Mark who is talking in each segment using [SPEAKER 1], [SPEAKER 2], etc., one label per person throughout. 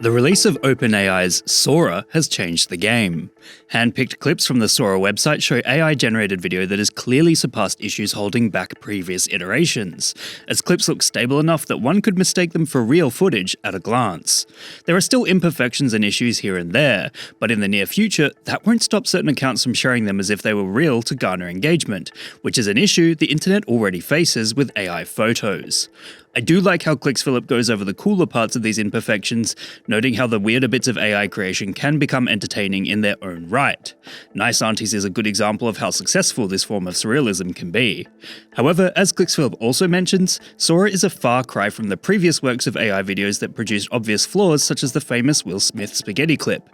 [SPEAKER 1] The release of OpenAI's Sora has changed the game. Hand-picked clips from the Sora website show AI-generated video that has clearly surpassed issues holding back previous iterations, as clips look stable enough that one could mistake them for real footage at a glance. There are still imperfections and issues here and there, but in the near future, that won't stop certain accounts from sharing them as if they were real to garner engagement, which is an issue the internet already faces with AI photos. I do like how ClicksPhilip goes over the cooler parts of these imperfections, noting how the weirder bits of AI creation can become entertaining in their own right. Nice Aunties is a good example of how successful this form of surrealism can be. However, as ClicksPhilip also mentions, Sora is a far cry from the previous works of AI videos that produced obvious flaws such as the famous Will Smith spaghetti clip.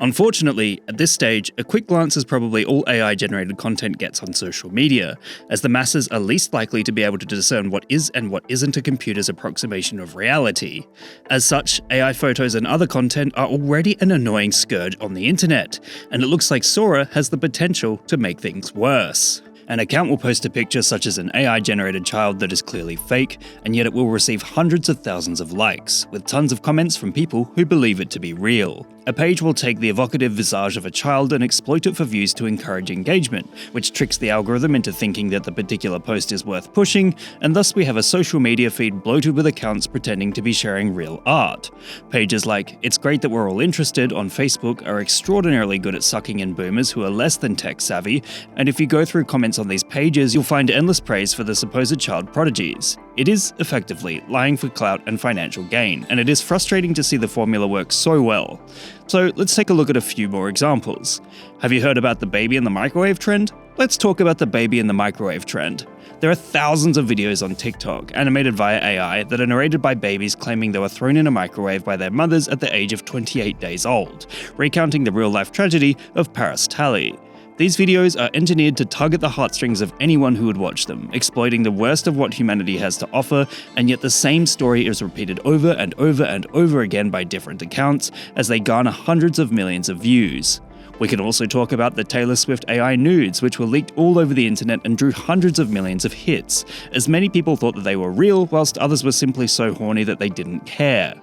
[SPEAKER 1] Unfortunately, at this stage, a quick glance is probably all AI-generated content gets on social media, as the masses are least likely to be able to discern what is and what isn't a computer's approximation of reality. As such, AI photos and other content are already an annoying scourge on the internet, and it looks like Sora has the potential to make things worse. An account will post a picture such as an AI-generated child that is clearly fake, and yet it will receive hundreds of thousands of likes, with tons of comments from people who believe it to be real. A page will take the evocative visage of a child and exploit it for views to encourage engagement, which tricks the algorithm into thinking that the particular post is worth pushing, and thus we have a social media feed bloated with accounts pretending to be sharing real art. Pages like "It's great that we're all interested" on Facebook are extraordinarily good at sucking in boomers who are less than tech savvy, and if you go through comments on these pages, you'll find endless praise for the supposed child prodigies. It is, effectively, lying for clout and financial gain, and it is frustrating to see the formula work so well. So let's take a look at a few more examples. Have you heard about the baby in the microwave trend? Let's talk about the baby in the microwave trend. There are thousands of videos on TikTok, animated via AI, that are narrated by babies claiming they were thrown in a microwave by their mothers at the age of 28 days old, recounting the real-life tragedy of Paris Talley. These videos are engineered to tug at the heartstrings of anyone who would watch them, exploiting the worst of what humanity has to offer, and yet the same story is repeated over and over and over again by different accounts as they garner hundreds of millions of views. We can also talk about the Taylor Swift AI nudes, which were leaked all over the internet and drew hundreds of millions of hits, as many people thought that they were real, whilst others were simply so horny that they didn't care.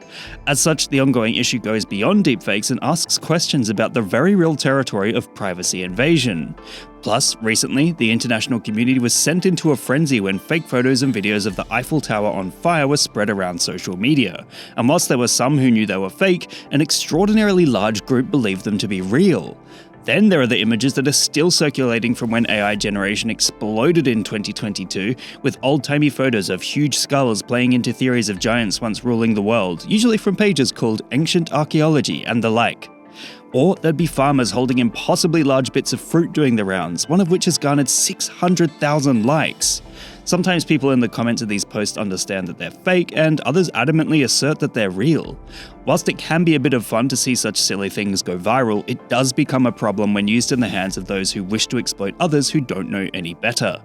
[SPEAKER 1] As such, the ongoing issue goes beyond deepfakes and asks questions about the very real territory of privacy invasion. Plus, recently, the international community was sent into a frenzy when fake photos and videos of the Eiffel Tower on fire were spread around social media, and whilst there were some who knew they were fake, an extraordinarily large group believed them to be real. Then there are the images that are still circulating from when AI generation exploded in 2022, with old-timey photos of huge skulls playing into theories of giants once ruling the world, usually from pages called Ancient Archaeology and the like. Or there'd be farmers holding impossibly large bits of fruit doing the rounds, one of which has garnered 600,000 likes. Sometimes people in the comments of these posts understand that they're fake, and others adamantly assert that they're real. Whilst it can be a bit of fun to see such silly things go viral, it does become a problem when used in the hands of those who wish to exploit others who don't know any better.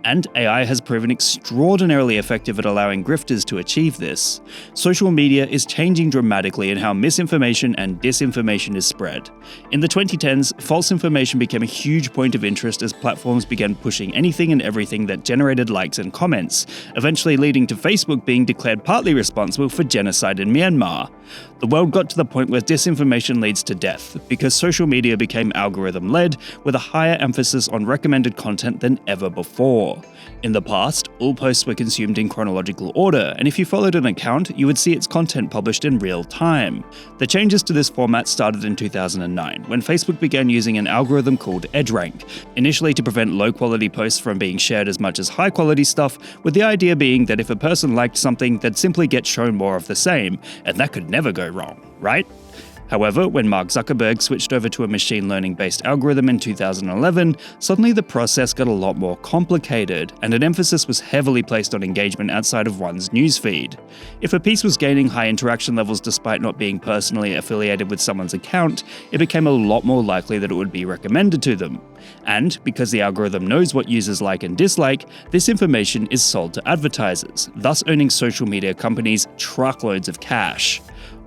[SPEAKER 1] And AI has proven extraordinarily effective at allowing grifters to achieve this. Social media is changing dramatically in how misinformation and disinformation is spread. In the 2010s, false information became a huge point of interest as platforms began pushing anything and everything that generated likes and comments, eventually leading to Facebook being declared partly responsible for genocide in Myanmar. The world got to the point where disinformation leads to death, because social media became algorithm-led, with a higher emphasis on recommended content than ever before. In the past, all posts were consumed in chronological order, and if you followed an account, you would see its content published in real time. The changes to this format started in 2009, when Facebook began using an algorithm called EdgeRank, initially to prevent low-quality posts from being shared as much as high-quality stuff, with the idea being that if a person liked something, they'd simply get shown more of the same, and that could never go wrong, right? However, when Mark Zuckerberg switched over to a machine learning-based algorithm in 2011, suddenly the process got a lot more complicated, and an emphasis was heavily placed on engagement outside of one's newsfeed. If a piece was gaining high interaction levels despite not being personally affiliated with someone's account, it became a lot more likely that it would be recommended to them. And, because the algorithm knows what users like and dislike, this information is sold to advertisers, thus earning social media companies truckloads of cash.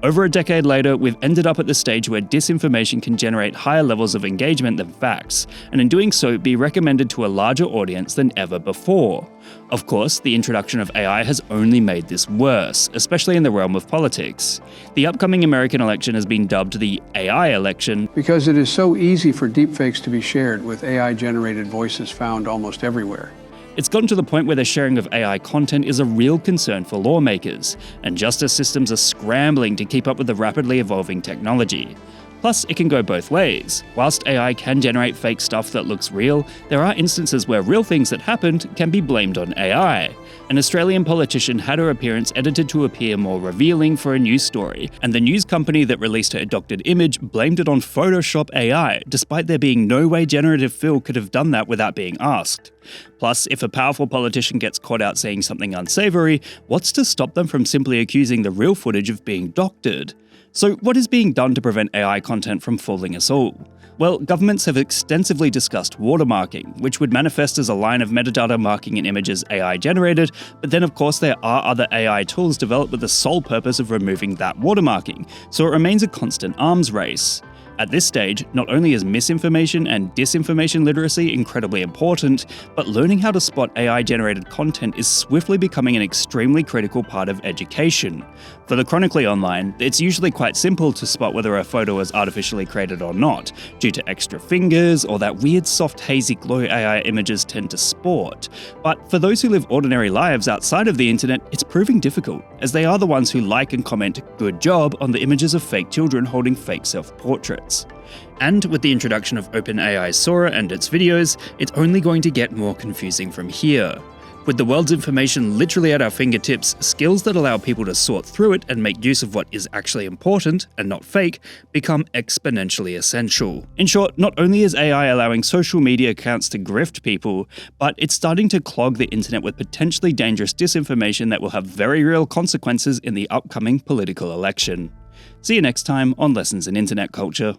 [SPEAKER 1] Over a decade later, we've ended up at the stage where disinformation can generate higher levels of engagement than facts, and in doing so be recommended to a larger audience than ever before. Of course, the introduction of AI has only made this worse, especially in the realm of politics. The upcoming American election has been dubbed the AI election
[SPEAKER 2] because it is so easy for deepfakes to be shared, with AI-generated voices found almost everywhere.
[SPEAKER 1] It's gotten to the point where the sharing of AI content is a real concern for lawmakers, and justice systems are scrambling to keep up with the rapidly evolving technology. Plus, it can go both ways. Whilst AI can generate fake stuff that looks real, there are instances where real things that happened can be blamed on AI. An Australian politician had her appearance edited to appear more revealing for a news story, and the news company that released her doctored image blamed it on Photoshop AI, despite there being no way generative fill could have done that without being asked. Plus, if a powerful politician gets caught out saying something unsavory, what's to stop them from simply accusing the real footage of being doctored? So what is being done to prevent AI content from fooling us all? Well, governments have extensively discussed watermarking, which would manifest as a line of metadata marking an image as AI generated, but then of course there are other AI tools developed with the sole purpose of removing that watermarking, so it remains a constant arms race. At this stage, not only is misinformation and disinformation literacy incredibly important, but learning how to spot AI-generated content is swiftly becoming an extremely critical part of education. For the chronically online, it's usually quite simple to spot whether a photo is artificially created or not, due to extra fingers or that weird soft hazy glow AI images tend to sport. But for those who live ordinary lives outside of the internet, it's proving difficult, as they are the ones who like and comment "good job" on the images of fake children holding fake self-portraits. And with the introduction of OpenAI's Sora and its videos, it's only going to get more confusing from here. With the world's information literally at our fingertips, skills that allow people to sort through it and make use of what is actually important, and not fake, become exponentially essential. In short, not only is AI allowing social media accounts to grift people, but it's starting to clog the internet with potentially dangerous disinformation that will have very real consequences in the upcoming political election. See you next time on Lessons in Internet Culture.